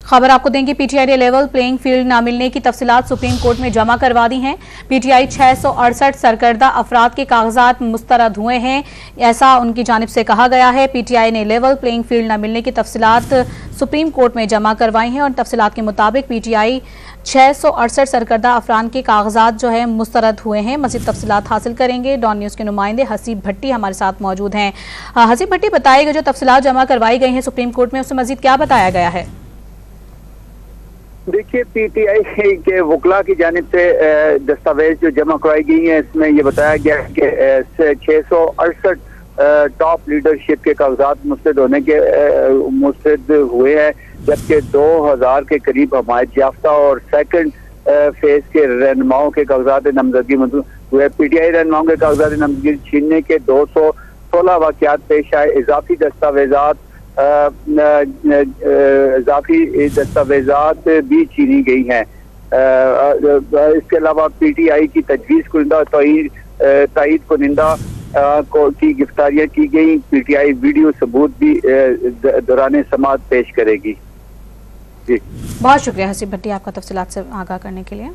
खबर आपको देंगे, पीटीआई ने लेवल प्लेइंग फील्ड न मिलने की तफसीलात सुप्रीम कोर्ट में जमा करवा दी हैं। पीटीआई 668 सरकर्दा अफराद के कागजात मुस्तरद हुए हैं, ऐसा उनकी जानिब से कहा गया है। पीटीआई ने लेवल प्लेइंग फील्ड न मिलने की तफसीलात सुप्रीम कोर्ट में जमा करवाई हैं और तफसीलात के मुताबिक पीटीआई 668 सरकर्दा अफराद के कागजात जो है मुस्तरद हुए हैं। मज़ीद तफसीलात हासिल करेंगे। डॉन न्यूज़ के नुमाइंदे हसीब भट्टी हमारे साथ मौजूद हैं। हसीब भट्टी, बताइएगा जो तफसीलात जमा करवाई गई हैं सुप्रीम कोर्ट में, उससे मज़ीद क्या बताया गया है? देखिए, पीटीआई के वकला की जानिब से दस्तावेज जो जमा करवाई गई हैं, इसमें यह बताया गया है कि 668 टॉप लीडरशिप के कागजात मुस्तरद हुए हैं, जबकि 2000 के करीब हमायत याफ्ता और सेकंड फेज के रहनुमाओं के कागजात नामजदगी मंजूर हुए। पीटीआई रहनुमाओं के कागजात नामजदगी छीनने के 216 वाक़यात पेश आए। इजाफी दस्तावेजात भी छीनी गई हैं। इसके अलावा पीटीआई की तजवीज़ कुनिंदा तायीद कुनिंदा की गिरफ्तारियां की गई। पीटीआई वीडियो सबूत भी दौरान समाअत पेश करेगी। जी, बहुत शुक्रिया हसीब भट्टी आपका तफसीलात से आगाह करने के लिए।